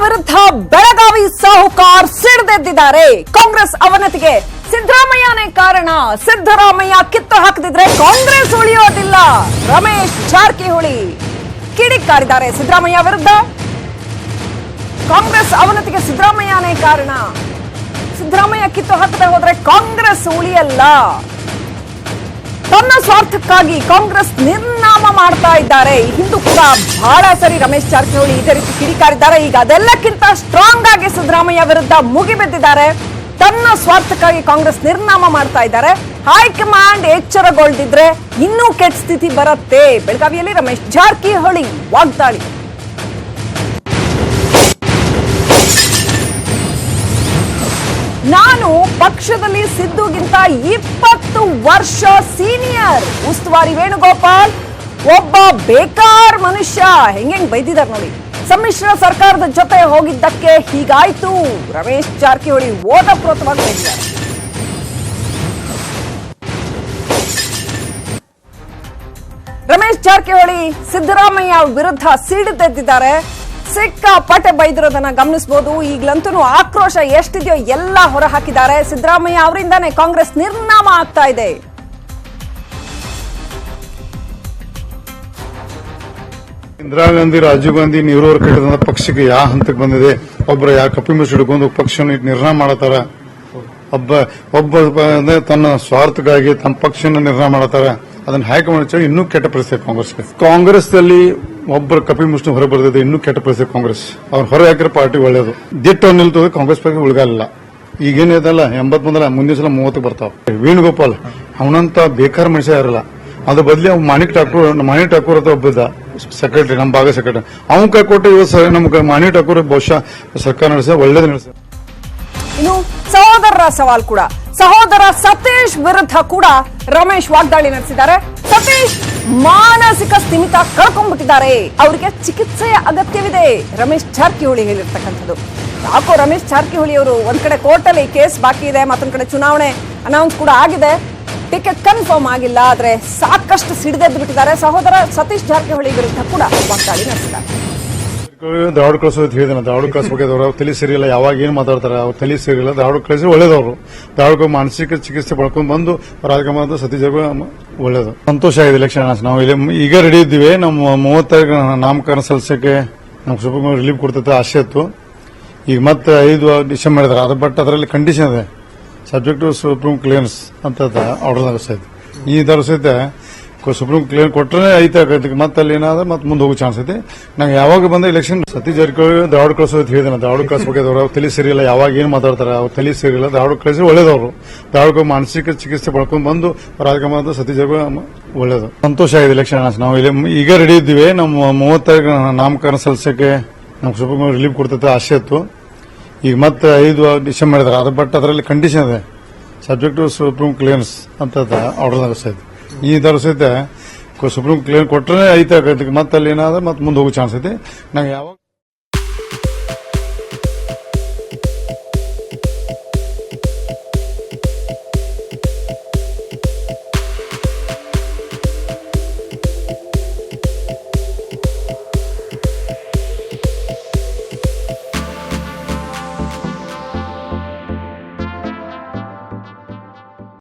ವಿರುದ್ಧ ಬೆಳಗಾವಿ ಸಾಹುಕಾರ್ ಸಿಡಿದೆದ್ದಿದ್ದಾರೆ. ಕಾಂಗ್ರೆಸ್ ಅವನತಿಗೆ ಸಿದ್ದರಾಮಯ್ಯನೇ ಕಾರಣ. ಸಿದ್ದರಾಮಯ್ಯ ಕಿತ್ತು ಹಾಕದಿದ್ರೆ ಕಾಂಗ್ರೆಸ್ ಉಳಿಯೋದಿಲ್ಲ. ರಮೇಶ್ ಜಾರಕಿಹೊಳಿ ಕಿಡಿಕಾರಿದ್ದಾರೆ. ಸಿದ್ದರಾಮಯ್ಯ ವಿರುದ್ಧ ಕಾಂಗ್ರೆಸ್ ಅವನತಿಗೆ ಸಿದ್ದರಾಮಯ್ಯನೇ ಕಾರಣ. ಸಿದ್ದರಾಮಯ್ಯ ಕಿತ್ತು ಹಾಕದೆ ಹೋದ್ರೆ ಕಾಂಗ್ರೆಸ್ ಉಳಿಯಲ್ಲ. ತನ್ನ ಸ್ವಾರ್ಥಕ್ಕಾಗಿ ಕಾಂಗ್ರೆಸ್ ನಿರ್ನಾಮ ಮಾಡ್ತಾ ಇದ್ದಾರೆ. ಹಿಂದೂ ಕೂಡ ಬಹಳ ಸರಿ ರಮೇಶ್ ಜಾರಕಿಹೊಳಿ ಇದೇ ರೀತಿ ಕಿಡಿಕಾರಿದ್ದಾರೆ. ಈಗ ಅದೆಲ್ಲಕ್ಕಿಂತ ಸ್ಟ್ರಾಂಗ್ ಆಗಿ ಸಿದ್ದರಾಮಯ್ಯ ವಿರುದ್ಧ ಮುಗಿಬಿದ್ದಿದ್ದಾರೆ. ತನ್ನ ಸ್ವಾರ್ಥಕ್ಕಾಗಿ ಕಾಂಗ್ರೆಸ್ ನಿರ್ನಾಮ ಮಾಡ್ತಾ ಇದ್ದಾರೆ. ಹೈಕಮಾಂಡ್ ಎಚ್ಚರಗೊಳ್ದಿದ್ರೆ ಇನ್ನೂ ಕೆಟ್ಟ ಸ್ಥಿತಿ ಬರುತ್ತೆ. ಬೆಳಗಾವಿಯಲ್ಲಿ ರಮೇಶ್ ಜಾರಕಿಹೊಳಿ ವಾಗ್ದಾಳಿ. ನಾನು ಪಕ್ಷದಲ್ಲಿ ಸಿದ್ದುಗಿಂತ 20 ವರ್ಷ ಸೀನಿಯರ್. ಉಸ್ತುವಾರಿ ವೇಣುಗೋಪಾಲ್ ಒಬ್ಬ ಬೇಕಾರ ಮನುಷ್ಯ. ಹೆಂಗ್ ಬೈದಿದ್ದಾರೆ ನೋಡಿ. ಸಮ್ಮಿಶ್ರ ಸರ್ಕಾರದ ಜೊತೆ ಹೋಗಿದ್ದಕ್ಕೆ ಹೀಗಾಯ್ತು. ರಮೇಶ್ ಜಾರಕಿಹೊಳಿ ಓತಪ್ರೋತವಾಗಿ ಬೈದಿದ್ದಾರೆ. ರಮೇಶ್ ಜಾರಕಿಹೊಳಿ ಸಿದ್ದರಾಮಯ್ಯ ವಿರುದ್ಧ ಸಿಡಿದೆದ್ದಿದ್ದಾರೆ. ಸಿಕ್ಕಾಪಟ್ಟೆ ಬೈದಿರೋದನ್ನ ಗಮನಿಸಬಹುದು. ಈಗಲಂತೂ ಆಕ್ರೋಶ ಎಷ್ಟಿದೆಯೋ ಎಲ್ಲ ಹೊರ ಹಾಕಿದ್ದಾರೆ. ಸಿದ್ದರಾಮಯ್ಯ ಅವರಿಂದಾನೇ ಕಾಂಗ್ರೆಸ್ ನಿರ್ನಾಮ ಆಗ್ತಾ ಇದೆ. ಇಂದಿರಾ ಗಾಂಧಿ, ರಾಜೀವ್ ಗಾಂಧಿ, ನೆಹರು ಕಟ್ಟಿದ ಪಕ್ಷಕ್ಕೆ ಯಾವ ಹಂತಕ್ಕೆ ಬಂದಿದೆ? ಒಬ್ಬರ ಯಾವ ಕಪ್ಪಿ ಮುಚ್ಚಿ ಹಿಡ್ಕೊಂಡು ಪಕ್ಷವನ್ನು ನಿರ್ನಾಮ ಮಾಡತಾರ. ಒಬ್ಬ ತನ್ನ ಸ್ವಾರ್ಥಕ್ಕಾಗಿ ತಮ್ಮ ಪಕ್ಷವನ್ನು ನಿರ್ನಾಮ ಮಾಡತಾರ. ಅದನ್ನ ಹೈಕಮಾಂಡ್ ಇನ್ನೂ ಕೆಟ್ಟ ಪರಿಸ್ಥಿತಿ ಕಾಂಗ್ರೆಸ್ ನಲ್ಲಿ ಒಬ್ಬರ ಕಪಿ ಮುಷ್ಟಿ ಹೊರ ಬರ್ದಿದೆ. ಇನ್ನೂ ಕೆಟ್ಟ ಪರಿಸ್ಥಿತಿ ಕಾಂಗ್ರೆಸ್. ಅವ್ರು ಹೊರ ಹಾಕಿರೋ ಪಾರ್ಟಿ ಒಳ್ಳೇದು. ದಿಟ್ಟು ನಿಲ್ತದೆ ಕಾಂಗ್ರೆಸ್ ಪಕ್ಷ ಉಳ್ಗಾಲಿಲ್ಲ. ಈಗೇನಿದಲ್ಲ 80 ಮುಂದಿನ ಸಲ 30 ಬರ್ತಾವ. ವೇಣುಗೋಪಾಲ್ ಅವನಂತ ಬೇಕಾರ ಮನುಷ್ಯ ಯಾರಲ್ಲ. ಅದ್ರ ಬದಲಿ ಮಾಣಿಕ್ ಠಾಕೂರ್ ಅಂತ ಒಬ್ಬಿದ್ದ ಸೆಕ್ರೆಟರಿ, ನಮ್ಮ ಭಾಗ ಸೆಕ್ರೆಟರಿ. ಅವನ್ ಕೈ ಕೊಟ್ಟು ಇವತ್ತು ನಮ್ಗೆ ಮಾಣಿಕ್ ಠಾಕೂರ್ ಬಹುಶಃ ಸರ್ಕಾರ ನಡೆಸ ಒಳ್ಳೇದು ನಡೆಸ. ಇನ್ನು ಸಹೋದರರ ಸವಾಲ್ ಕೂಡ. ಸಹೋದರ ಸತೀಶ್ ವಿರುದ್ಧ ಕೂಡ ರಮೇಶ್ ವಾಗ್ದಾಳಿ ನಡೆಸಿದ್ದಾರೆ. ಸತೀಶ್ ಮಾನಸಿಕ ಸ್ಥಿಮಿತ ಕಳ್ಕೊಂಡ್ಬಿಟ್ಟಿದ್ದಾರೆ. ಅವರಿಗೆ ಚಿಕಿತ್ಸೆಯ ಅಗತ್ಯವಿದೆ. ರಮೇಶ್ ಜಾರಕಿಹೊಳಿ ಹೇಳಿರ್ತಕ್ಕಂಥದ್ದು. ಯಾಕೋ ರಮೇಶ್ ಜಾರಕಿಹೊಳಿ ಅವರು ಒಂದ್ ಕಡೆ ಕೋರ್ಟ್ ಅಲ್ಲಿ ಕೇಸ್ ಬಾಕಿ ಇದೆ, ಮತ್ತೊಂದ್ ಕಡೆ ಚುನಾವಣೆ ಅನೌನ್ಸ್ ಕೂಡ ಆಗಿದೆ. ಟಿಕೆಟ್ ಕನ್ಫರ್ಮ್ ಆಗಿಲ್ಲ. ಆದ್ರೆ ಸಾಕಷ್ಟು ಸಿಡಿದೆದ್ದು ಬಿಟ್ಟಿದ್ದಾರೆ. ಸಹೋದರ ಸತೀಶ್ ಜಾರಕಿಹೊಳಿ ವಿರುದ್ಧ ಕೂಡ ವಾಗ್ದಾಳಿ ನಡೆಸಿದ್ದಾರೆ. ಧಾರವಾಡ ಕಳಿಸೋದು ಹೇಳಿದಾನೆ. ಧಾರವಾಡ ಕಳಿಸಬೇಕಾದವ್ರು ಅವ್ರು ತಲೆ ಸರಿಯಿಲ್ಲ. ಯಾವಾಗ ಏನ್ ಮಾತಾಡ್ತಾರೆ ಅವ್ರು ತಲೆ ಸರಿಯಿಲ್ಲ. ಧಾರವಾಡ ಕಳಿಸಿ ಒಳ್ಳೇದವ್ರು. ಧಾರವಾಡ ಮಾನಸಿಕ ಚಿಕಿತ್ಸೆ ಪಡ್ಕೊಂಡು ಬಂದು ರಾಜಕುಮಾರ್ ಸತೀಶ್ ಒಳ್ಳೇದು. ಸಂತೋಷ ಆಗಿದೆ. ಎಲೆಕ್ಷನ್ ನಾವು ಈಗ ರೆಡಿ ಇದ್ದೀವಿ. ನಮ್ಮ 30 ತಾರೀಕು ನಾಮಕರಣ ಸಲ್ಲಿಸಕ್ಕೆ ನಮ್ಗೆ ಸುಪ್ರೀಂ ರಿಲೀಫ್ ಕೊಡ್ತೈತೆ ಆಸೆ ಇತ್ತು. ಈಗ ಮತ್ತೆ 5 ಡಿಸೆಂಬರ್ ಇದಾರೆ. ಅದು ಬಟ್ ಅದರಲ್ಲಿ ಕಂಡೀಷನ್ ಇದೆ. ಸಬ್ಜೆಕ್ಟ್ ಟು ಸುಪ್ರೀಂ ಕ್ಲಿಯರೆನ್ಸ್ ಅಂತ ಆರ್ಡರ್ ಆಗಿಸ್ತೈತೆ. ಈ ಸಹಿತ ಸುಪ್ರೀಂ ಕ್ಲಿಯರ್ ಕೊಟ್ಟರೆ ಐತೆ. ಮತ್ತೆ ಅಲ್ಲಿ ಏನಾದ್ರೆ ಮತ್ತೆ ಮುಂದೆ ಹೋಗೋ ಚಾನ್ಸ್ ಐತಿ. ನಂಗೆ ಯಾವಾಗ ಬಂದ ಎಲೆಕ್ಷನ್ ಸತೀಶ್ ಜಾರಕಿಹೊಳಿ ಧಾರವಾಡ ಕಳಿಸೋದು ಹೇಳಿದಾನೆ. ಧಾರವಾಡ ಕಳಿಸಬೇಕಾದವ್ರು ಅವ್ರು ತಲೆ ಸರಿಯಿಲ್ಲ. ಯಾವಾಗ ಏನ್ ಮಾತಾಡ್ತಾರೆ ಅವ್ರು ತಲೆ ಸರಿಯಿಲ್ಲ. ಧಾರವಾಡ ಕಳಿಸಿ ಒಳ್ಳೇದವ್ರು. ಧಾರವಾಡ ಮಾನಸಿಕ ಚಿಕಿತ್ಸೆ ಪಡ್ಕೊಂಡು ಬಂದು ರಾಜಕುಮಾರ್ ಸತೀಶ್ ಒಳ್ಳೇದು. ಸಂತೋಷ ಆಗಿದೆ. ಎಲೆಕ್ಷನ್ ನಾವು ಈಗ ರೆಡಿ ಇದ್ದೀವಿ. ನಮ್ಮ 30 ತಾರೀಕು ನಾಮಕರಣ ಸಲ್ಲಿಸಕ್ಕೆ ನಮ್ಗೆ ಸುಪ್ರೀಂ ರಿಲೀಫ್ ಕೊಡ್ತೈತೆ ಆಸೆ ಇತ್ತು. ಈಗ ಮತ್ತೆ 5 ಡಿಸೆಂಬರ್ ಇದಾರೆ. ಅದು ಬಟ್ ಅದರಲ್ಲಿ ಕಂಡೀಷನ್ ಇದೆ. ಸಬ್ಜೆಕ್ಟ್ ಟು ಸುಪ್ರೀಂ ಕ್ಲಿಯರೆನ್ಸ್ ಅಂತ ಆರ್ಡರ್ ಆಗಿಸ್ತೈತೆ. ಈ ಸಹಿತ ಸುಪ್ರೀಂ ಕ್ಲಿಯರ್ ಕೊಟ್ಟರೆ ಐತೆ. ಮತ್ತೆ ಅಲ್ಲಿ ಏನಾದ್ರೆ ಮತ್ತೆ ಮುಂದೆ ಹೋಗೋ ಚಾನ್ಸ್ ಐತಿ. ನಂಗೆ ಯಾವಾಗ